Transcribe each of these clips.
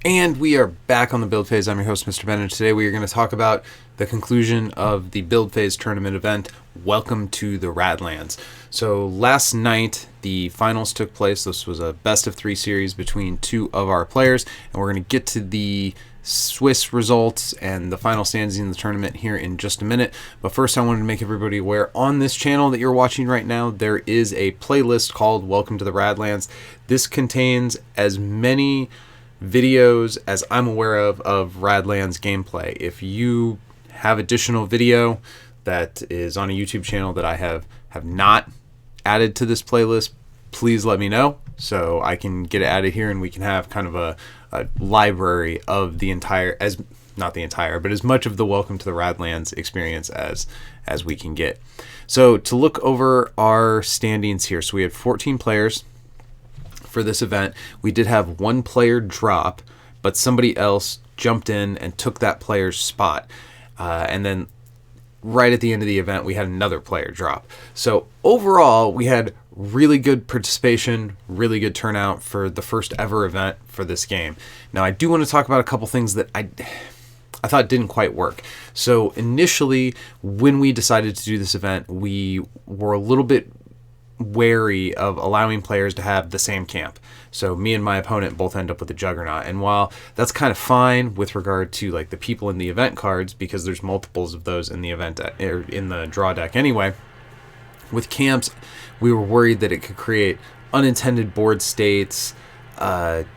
And we are back on the build phase. I'm your host, Mr. Bennett. Today we are going to talk about the conclusion of the build phase tournament event. Welcome to the Radlands. So last night, the finals took place. This was a best of 3 series between 2 of our players, and we're going to get to the Swiss results and the final standings in the tournament here in just a minute. But first, I wanted to make everybody aware on this channel that you're watching right now, there is a playlist called Welcome to the Radlands. This contains as many videos as I'm aware of Radlands gameplay. If you have additional video that is on a YouTube channel that I have not added to this playlist, please let me know so I can get it added here and we can have kind of a library of the entire, as not the entire, but as much of the Welcome to the Radlands experience as we can get. So to look over our standings here, so we had 14 players for this event. We did have 1 player drop, but somebody else jumped in and took that player's spot. And then right at the end of the event, we had another player drop. So overall, we had really good participation, really good turnout for the first ever event for this game. Now, I do want to talk about a couple things that I thought didn't quite work. So initially, when we decided to do this event, we were a little bit wary of allowing players to have the same camp. So me and my opponent both end up with a Juggernaut. And while that's kind of fine with regard to like the people in the event cards, because there's multiples of those in the event or in the draw deck anyway, with camps, we were worried that it could create unintended board states,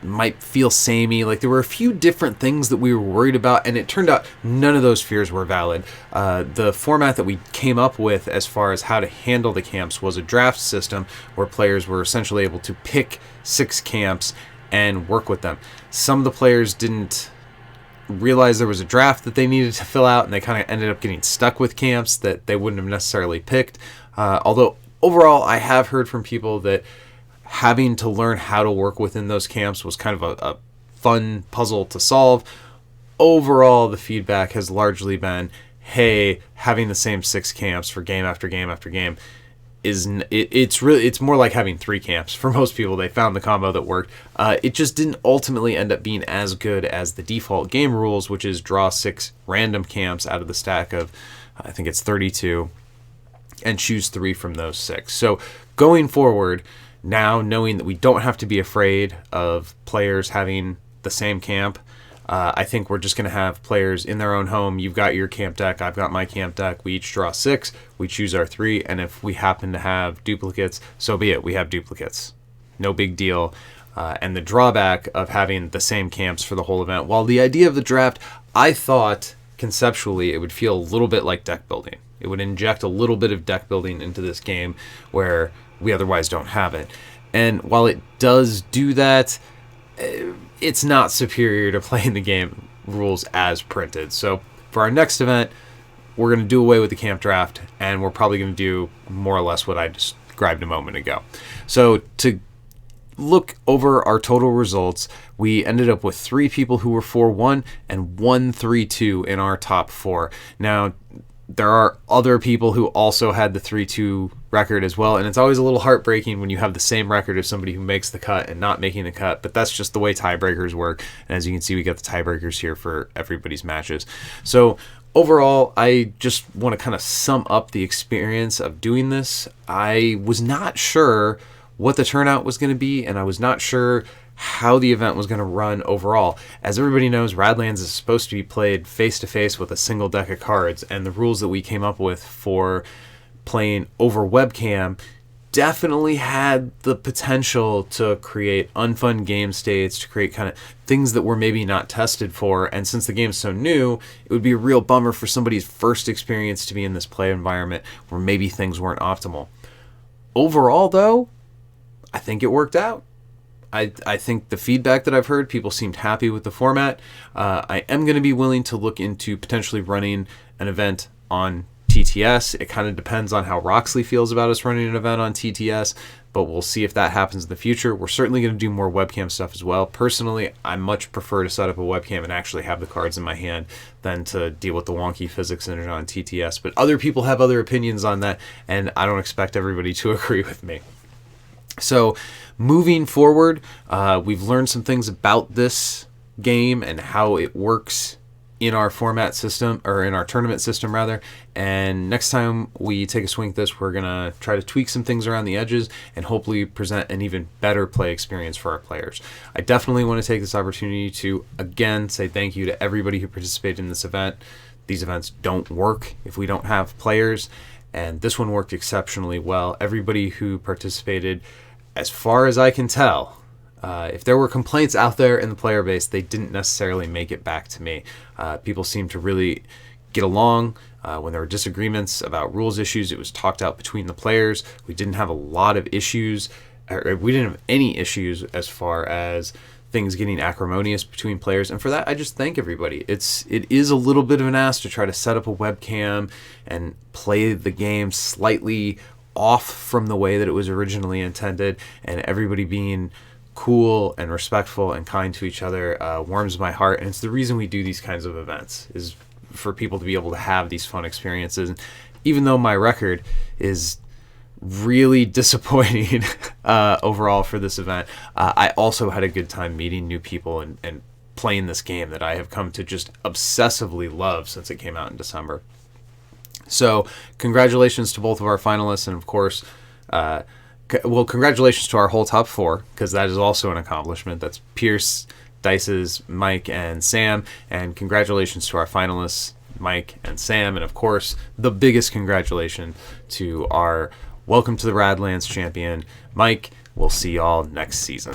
might feel samey. Like there were a few different things that we were worried about, and it turned out none of those fears were valid. The format that we came up with as far as how to handle the camps was a draft system where players were essentially able to pick 6 camps and work with them. Some of the players didn't realize there was a draft that they needed to fill out, and they kind of ended up getting stuck with camps that they wouldn't have necessarily picked. Although overall, I have heard from people that having to learn how to work within those camps was kind of a fun puzzle to solve. Overall, the feedback has largely been, hey, having the same 6 camps for game after game after game it's more like having 3 camps. For most people, they found the combo that worked. It just didn't ultimately end up being as good as the default game rules, which is draw 6 random camps out of the stack of, I think it's 32, and choose 3 from those 6. So going forward, now knowing that we don't have to be afraid of players having the same camp, I think we're just going to have players in their own home. You've got your camp deck, I've got my camp deck. We each draw 6, we choose our 3, and if we happen to have duplicates, so be it. We have duplicates. No big deal. And the drawback of having the same camps for the whole event, while the idea of the draft, I thought conceptually it would feel a little bit like deck building. It would inject a little bit of deck building into this game where we otherwise don't have it. And while it does do that, it's not superior to playing the game rules as printed. So for our next event, we're going to do away with the camp draft, and we're probably going to do more or less what I described a moment ago. So to look over our total results, we ended up with 3 people who were 4-1 and 1 3-2 in our top 4. Now, there are other people who also had the 3-2 record as well, and it's always a little heartbreaking when you have the same record as somebody who makes the cut and not making the cut, but that's just the way tiebreakers work. And as you can see, we got the tiebreakers here for everybody's matches. So overall, I just want to kind of sum up the experience of doing this. I was not sure what the turnout was going to be, and I was not sure how the event was going to run overall. As everybody knows, Radlands is supposed to be played face-to-face with a single deck of cards, and the rules that we came up with for playing over webcam definitely had the potential to create unfun game states, to create kind of things that were maybe not tested for. And since the game's so new, it would be a real bummer for somebody's first experience to be in this play environment where maybe things weren't optimal. Overall, though, I think it worked out. I think the feedback that I've heard, people seemed happy with the format. I am going to be willing to look into potentially running an event on TTS. It kind of depends on how Roxley feels about us running an event on TTS, but we'll see if that happens in the future. We're certainly going to do more webcam stuff as well. Personally, I much prefer to set up a webcam and actually have the cards in my hand than to deal with the wonky physics in it on TTS. But other people have other opinions on that, and I don't expect everybody to agree with me. So moving forward, we've learned some things about this game and how it works in our format system, or in our tournament system rather. And next time we take a swing at this, we're gonna try to tweak some things around the edges and hopefully present an even better play experience for our players. I definitely want to take this opportunity to again say thank you to everybody who participated in this event. These events don't work if we don't have players, and this one worked exceptionally well. Everybody who participated, as far as I can tell, if there were complaints out there in the player base, they didn't necessarily make it back to me. People seemed to really get along. When there were disagreements about rules issues, it was talked out between the players. We didn't have a lot of issues, or we didn't have any issues as far as things getting acrimonious between players, and for that I just thank everybody. It is a little bit of an ask to try to set up a webcam and play the game slightly off from the way that it was originally intended, and everybody being cool and respectful and kind to each other warms my heart, and it's the reason we do these kinds of events, is for people to be able to have these fun experiences. And even though my record is really disappointing overall for this event, I also had a good time meeting new people and playing this game that I have come to just obsessively love since it came out in December. So congratulations to both of our finalists, and of course congratulations to our whole top four, because that is also an accomplishment. That's Pierce, Dices, Mike, and Sam. And congratulations to our finalists, Mike and Sam. And of course, the biggest congratulations to our Welcome to the Radlands champion, Mike. We'll see y'all next season.